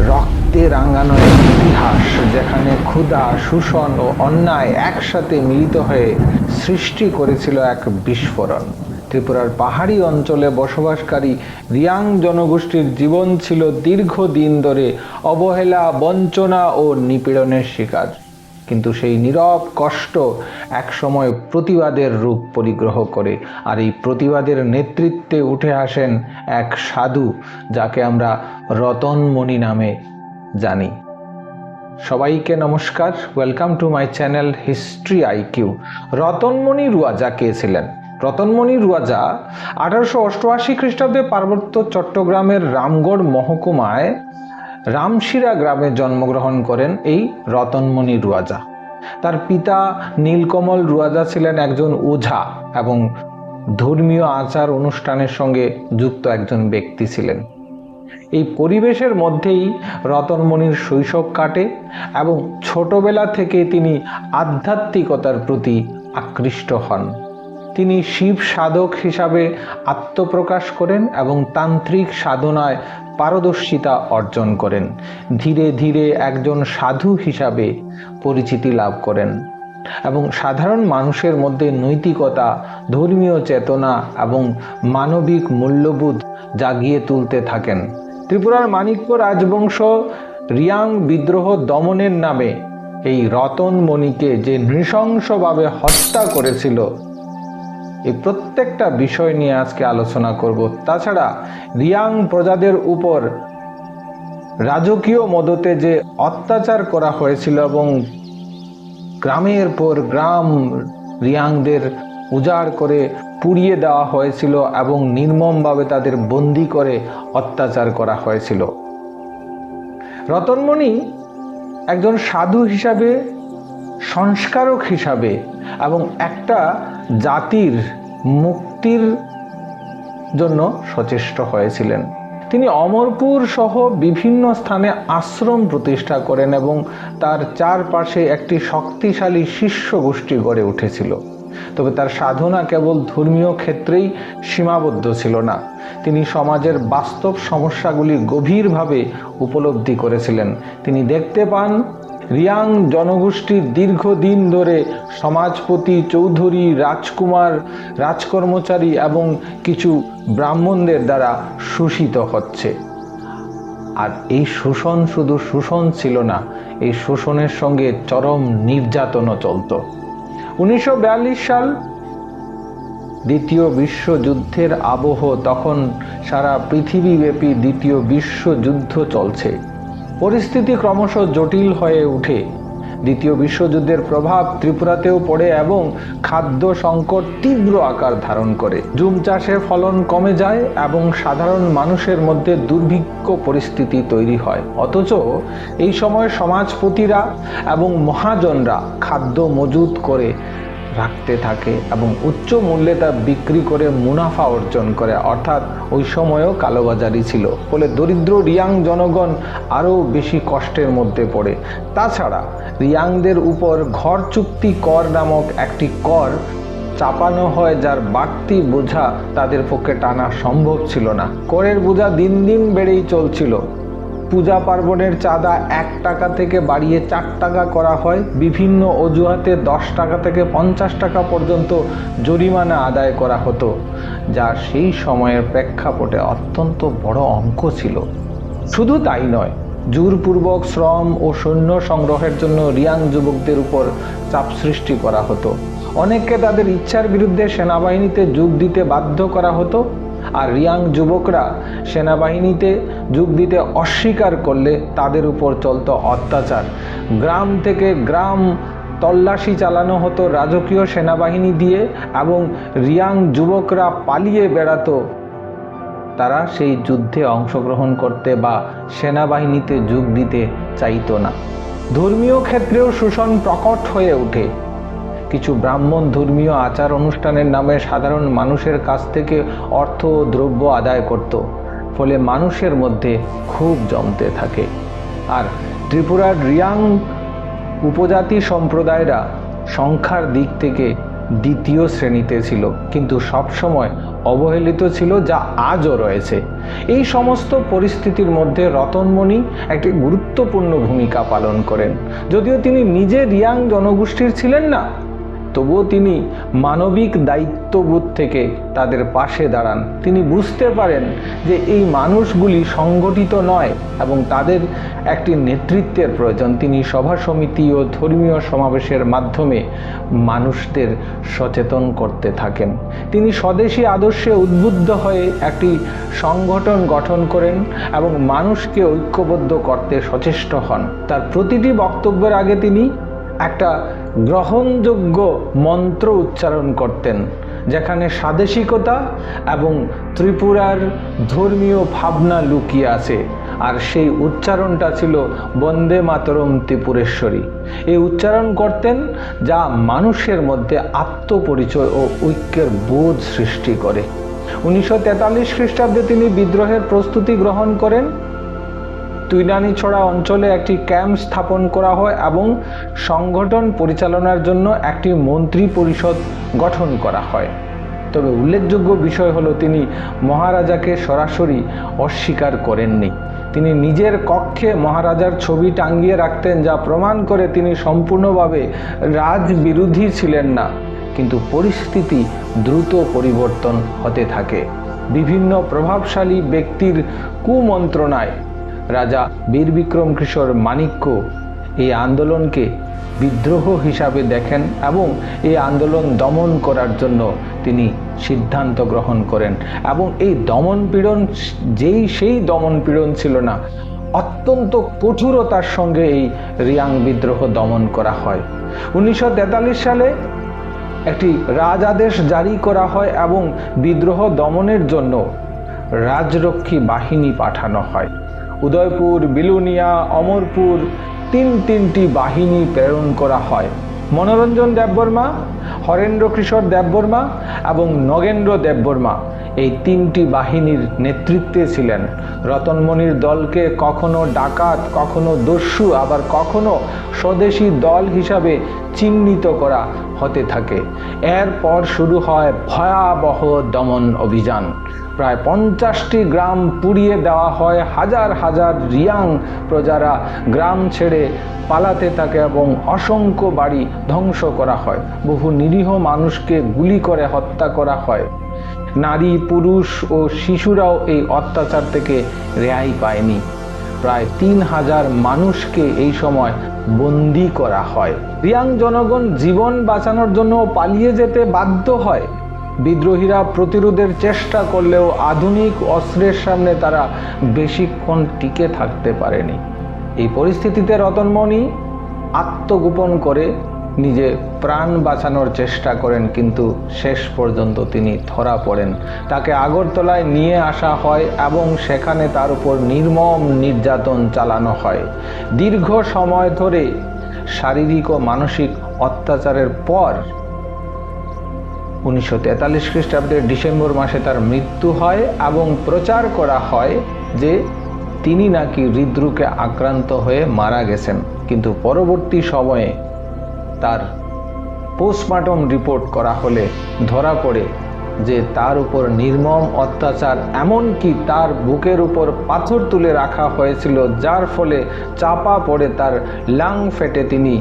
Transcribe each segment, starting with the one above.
রক্তে রাঙানো এক ইতিহাস, যেখানে ক্ষুধা, শোষণ ও অন্যায় একসাথে মিলিত হয়ে সৃষ্টি করেছিল এক বিস্ফোরণ। ত্রিপুরার পাহাড়ি অঞ্চলে বসবাসকারী রিয়াং জনগোষ্ঠীর জীবন ছিল দীর্ঘদিন ধরে অবহেলা, বঞ্চনা ও নিপীড়নের শিকার। কিন্তু সেই নীরব কষ্ট একসময় প্রতিবাদের রূপ পরিগ্রহ করে, আর এই প্রতিবাদের নেতৃত্বে উঠে আসেন এক সাধু, যাকে আমরা রতনমণি নামে জানি। সবাইকে নমস্কার, welcome to my channel history IQ. Ratanmoni Ruaja কে ছিলেন? রতনমণি রুয়াজা 1888 খ্রিস্টাব্দে পার্বত্য চট্টগ্রামের রামগড় মহকুমায় রামশিরা গ্রামে জন্মগ্রহণ করেন এই রতনমণি রুয়াজা। তার পিতা নীলকমল রুয়াজা ছিলেন একজন ওঝা এবং ধর্মীয় আচার অনুষ্ঠানের সঙ্গে যুক্ত একজন ব্যক্তি ছিলেন। এই পরিবেশের মধ্যেই রতনমণির শৈশব কাটে এবং ছোটবেলা থেকে তিনি আধ্যাত্মিকতার প্রতি আকৃষ্ট হন। তিনি শিব সাধক হিসাবে আত্মপ্রকাশ করেন এবং তান্ত্রিক সাধনায় পারদর্শিতা অর্জন করেন। ধীরে ধীরে একজন সাধু হিসাবে পরিচিতি লাভ করেন এবং সাধারণ মানুষের মধ্যে নৈতিকতা, ধর্মীয় চেতনা এবং মানবিক মূল্যবোধ জাগিয়ে তুলতে থাকেন। ত্রিপুরার মাণিক্য রাজবংশ রিয়াং বিদ্রোহ দমনের নামে এই রতনমণিকে যে নৃশংসভাবে হত্যা করেছিল, এই প্রত্যেকটা বিষয় নিয়ে আজকে আলোচনা করব। তাছাড়া রিয়াং প্রজাদের উপর রাজকীয় মদতে যে অত্যাচার করা হয়েছিল এবং গ্রামের পর গ্রাম রিয়াংদের উজাড় করে পুড়িয়ে দেওয়া হয়েছিল এবং নির্মমভাবে তাদের বন্দী করে অত্যাচার করা হয়েছিল। রতনমণি একজন সাধু হিসাবে, সংস্কারক হিসাবে এবং একটা জাতির মুক্তির জন্য সচেষ্ট হয়েছিলেন। তিনি অমরপুর সহ বিভিন্ন স্থানে আশ্রম প্রতিষ্ঠা করেন এবং তার চারপাশে একটি শক্তিশালী শিষ্য গোষ্ঠী গড়ে উঠেছিল। তবে তার সাধনা কেবল ধর্মীয় ক্ষেত্রেই সীমাবদ্ধ ছিল না। তিনি সমাজের বাস্তব সমস্যাগুলি গভীরভাবে উপলব্ধি করেছিলেন। তিনি দেখতে পান রিয়াং জনগোষ্ঠীর দীর্ঘদিন ধরে সমাজপতি, চৌধুরী, রাজকুমার, রাজকর্মচারী এবং কিছু ব্রাহ্মণদের দ্বারা শোষিত হচ্ছে। আর এই শোষণ শুধু শোষণ ছিল না, এই শোষণের সঙ্গে চরম নির্যাতনও চলত। 1942 সাল, দ্বিতীয় বিশ্বযুদ্ধের আবহ তখন। সারা পৃথিবীব্যাপী দ্বিতীয় বিশ্বযুদ্ধ চলছে। পরিস্থিতি ক্রমশ জটিল হয়ে ওঠে। দ্বিতীয় বিশ্বযুদ্ধের প্রভাব ত্রিপুরাতেও পড়ে এবং খাদ্য সংকট তীব্র আকার ধারণ করে। জুম চাষে ফলন কমে যায় এবং সাধারণ মানুষের মধ্যে দুর্ভিক্ষ পরিস্থিতি তৈরি হয়। অথচ এই সময় সমাজপতিরা এবং মহাজনরা খাদ্য মজুত করে রাখতে থাকে এবং উচ্চ মূল্যে তা বিক্রি করে মুনাফা অর্জন করে। অর্থাৎ ওই সময়ও কালোবাজারি ছিল। ফলে দরিদ্র রিয়াং জনগণ আরও বেশি কষ্টের মধ্যে পড়ে। তাছাড়া রিয়াংদের উপর ঘর চুক্তি কর নামক একটি কর চাপানো হয়, যার বাড়তি বোঝা তাদের পক্ষে টানা সম্ভব ছিল না। করের বোঝা দিন দিন বেড়েই চলছিল। পূজা পার্বণের চাঁদা 1 টাকা থেকে বাড়িয়ে 4 টাকা করা হয়। বিভিন্ন অজুহাতে 10 টাকা থেকে 50 টাকা পর্যন্ত জরিমানা আদায় করা হতো, যা সেই সময়ের প্রেক্ষাপটে অত্যন্ত বড় অঙ্ক ছিল। শুধু তাই নয়, জোরপূর্বক শ্রম ও সৈন্য সংগ্রহের জন্য রিয়াং যুবকদের উপর চাপ সৃষ্টি করা হতো। অনেককে তাদের ইচ্ছার বিরুদ্ধে সেনাবাহিনীতে যোগ দিতে বাধ্য করা হতো। আর রিয়াং যুবকরা সেনাবাহিনীতে যোগ দিতে অস্বীকার করলে তাদের উপর চলত অত্যাচার। গ্রাম থেকে গ্রাম তল্লাশি চালানো হতো রাজকীয় সেনাবাহিনী দিয়ে এবং রিয়াং যুবকরা পালিয়ে বেড়াতো। তারা সেই যুদ্ধে অংশগ্রহণ করতে বা সেনাবাহিনীতে যোগ দিতে চাইতো না। ধর্মীয় ক্ষেত্রেও শোষণ প্রকট হয়ে ওঠে। কিছু ব্রাহ্মণ ধর্মীয় আচার অনুষ্ঠানের নামে সাধারণ মানুষের কাছ থেকে অর্থ ও দ্রব্য আদায় করত। ফলে মানুষের মধ্যে ক্ষোভ জমতে থাকে। আর ত্রিপুরার রিয়াং উপজাতি সম্প্রদায়রা সংখ্যার দিক থেকে দ্বিতীয় শ্রেণীতে ছিল, কিন্তু সবসময় অবহেলিত ছিল, যা আজও রয়েছে। এই সমস্ত পরিস্থিতির মধ্যে রতনমণি একটি গুরুত্বপূর্ণ ভূমিকা পালন করেন। যদিও তিনি নিজে রিয়াং জনগোষ্ঠীর ছিলেন না, তবুও তিনি মানবিক দায়িত্ববোধ থেকে তাদের পাশে দাঁড়ান। তিনি বুঝতে পারেন যে এই মানুষগুলি সংগঠিত নয় এবং তাদের একটি নেতৃত্বের প্রয়োজন। তিনি সভা সমিতি ও ধর্মীয় সমাবেশের মাধ্যমে মানুষদের সচেতন করতে থাকেন। তিনি স্বদেশী আদর্শে উদ্বুদ্ধ হয়ে একটি সংগঠন গঠন করেন এবং মানুষকে ঐক্যবদ্ধ করতে সচেষ্ট হন। তার প্রতিটি বক্তব্যের আগে তিনি একটা গ্রহণযোগ্য মন্ত্র উচ্চারণ করতেন, যেখানে স্বাদেশিকতা এবং ত্রিপুরার ধর্মীয় ভাবনা লুকিয়ে আছে। আর সেই উচ্চারণটা ছিল বন্দে মাতরম ত্রিপুরেশ্বরী। এই উচ্চারণ করতেন, যা মানুষের মধ্যে আত্মপরিচয় ও ঐক্যের বোধ সৃষ্টি করে। 1943 খ্রিস্টাব্দে তিনি বিদ্রোহের প্রস্তুতি গ্রহণ করেন। তুইনানিছড়া অঞ্চলে একটি ক্যাম্প স্থাপন করা হয় এবং সংগঠন পরিচালনার জন্য একটি মন্ত্রী পরিষদ গঠন করা হয়। তবে উল্লেখযোগ্য বিষয় হলো, তিনি মহারাজাকে সরাসরি অস্বীকার করেননি। তিনি নিজের কক্ষে মহারাজার ছবি টাঙিয়ে রাখতেন, যা প্রমাণ করে তিনি সম্পূর্ণভাবে রাজবিরোধী ছিলেন না। কিন্তু পরিস্থিতি দ্রুত পরিবর্তন হতে থাকে। বিভিন্ন প্রভাবশালী ব্যক্তির কুমন্ত্রণায় রাজা বীর বিক্রম কিশোর মাণিক্য এই আন্দোলনকে বিদ্রোহ হিসাবে দেখেন এবং এই আন্দোলন দমন করার জন্য তিনি সিদ্ধান্ত গ্রহণ করেন। এবং এই দমনপীড়ন সেই দমনপীড়ন ছিল না, অত্যন্ত কঠোরতার সঙ্গে এই রিয়াং বিদ্রোহ দমন করা হয়। 1943 সালে একটি রাজাদেশ জারি করা হয় এবং বিদ্রোহ দমনের জন্য রাজরক্ষী বাহিনী পাঠানো হয়। উদয়পুর, বিলুনিয়া, অমরপুর তিনটি বাহিনী প্রেরণ করা হয়। মনোরঞ্জন দেববর্মা, হরেন্দ্র কিশোর দেববর্মা এবং নগেন্দ্র দেববর্মা এই তিনটি বাহিনীর নেতৃত্বে ছিলেন। রতনমণির দলকে কখনো ডাকাত, কখনো দস্যু, আবার কখনো স্বদেশী দল হিসাবে চিহ্নিত করা হতে থাকে। এরপর শুরু হয় ভয়াবহ দমন অভিযান। প্রায় 50টি গ্রাম পুড়িয়ে দেওয়া হয়। হাজার হাজার রিয়াং প্রজারা গ্রাম ছেড়ে পালাতে থাকে এবং অসংখ্য বাড়ি ধ্বংস করা হয়। বহু নিরীহ মানুষকে গুলি করে হত্যা করা হয়। নারী, পুরুষ ও শিশুরাও এই অত্যাচার থেকে রেহাই পায়নি। প্রায় 3000 মানুষকে এই সময় বন্দী করা হয়। রিয়াং জনগণ জীবন বাঁচানোর জন্য পালিয়ে যেতে বাধ্য হয়। বিদ্রোহীরা প্রতিরোধের চেষ্টা করলেও আধুনিক অস্ত্রের সামনে তারা বেশিক্ষণ টিকে থাকতে পারেনি। এই পরিস্থিতিতে রতনমণি আত্মগোপন করে নিজে প্রাণ বাঁচানোর চেষ্টা করেন, কিন্তু শেষ পর্যন্ত তিনি ধরা পড়েন। তাকে আগরতলায় নিয়ে আসা হয় এবং সেখানে তার উপর নির্মম নির্যাতন চালানো হয়। দীর্ঘ সময় ধরে শারীরিক ও মানসিক অত্যাচারের পর 1943 খ্রিস্টাব্দের ডিসেম্বর মাসে তার মৃত্যু হয় এবং প্রচার করা হয় যে তিনি নাকি হৃদরোগে আক্রান্ত হয়ে মারা গেছেন। কিন্তু পরবর্তী সময়ে তার পোস্টমর্টম রিপোর্ট করা হলে ধরা পড়ে যে তার উপর নির্মম অত্যাচার, এমনকি তার বুকের উপর পাথর তুলে রাখা হয়েছিল, যার ফলে চাপা পড়ে তার লাং ফেটে তিনি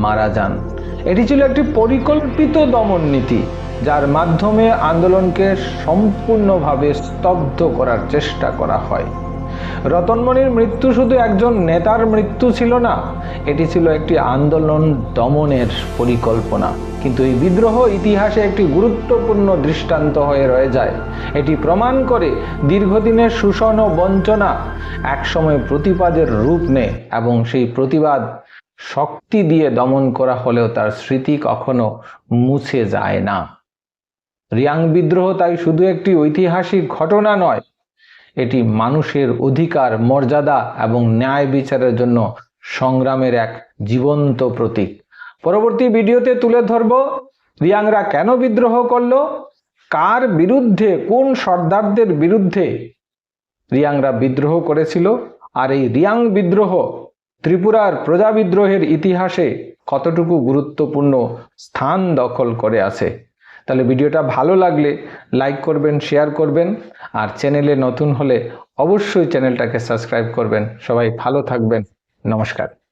মারা যান। এটি ছিল একটি পরিকল্পিত দমন নীতি, যার মাধ্যমে আন্দোলনকে সম্পূর্ণভাবে স্তব্ধ করার চেষ্টা করা হয়। রতনমণির মৃত্যু শুধু একজন নেতার মৃত্যু ছিল না, এটি ছিল একটি আন্দোলন দমনের পরিকল্পনা। কিন্তু এই বিদ্রোহ ইতিহাসে একটি গুরুত্বপূর্ণ দৃষ্টান্ত হয়ে রয়ে যায়। এটি প্রমাণ করে দীর্ঘদিনের শোষণ ও বঞ্চনা একসময় প্রতিবাদের রূপ নেয় এবং সেই প্রতিবাদ শক্তি দিয়ে দমন করা হলেও তার স্মৃতি কখনো মুছে যায় না। রিয়াং বিদ্রোহ তাই শুধু একটি ঐতিহাসিক ঘটনা নয়, এটি মানুষের অধিকার, মর্যাদা এবং ন্যায় বিচারের জন্য সংগ্রামের এক জীবন্ত প্রতীক। পরবর্তী ভিডিওতে তুলে ধরব রিয়াংরা কেন বিদ্রোহ করলো, কার বিরুদ্ধে, কোন সর্দারদের বিরুদ্ধে রিয়াংরা বিদ্রোহ করেছিল, আর এই রিয়াং বিদ্রোহ ত্রিপুরার প্রজা বিদ্রোহের ইতিহাসে কতটুকু গুরুত্বপূর্ণ স্থান দখল করে আছে। তাহলে ভিডিওটা ভালো লাগলে লাইক করবেন, শেয়ার করবেন, আর চ্যানেলে নতুন হলে অবশ্যই চ্যানেলটাকে সাবস্ক্রাইব করবেন। সবাই ভালো থাকবেন। নমস্কার।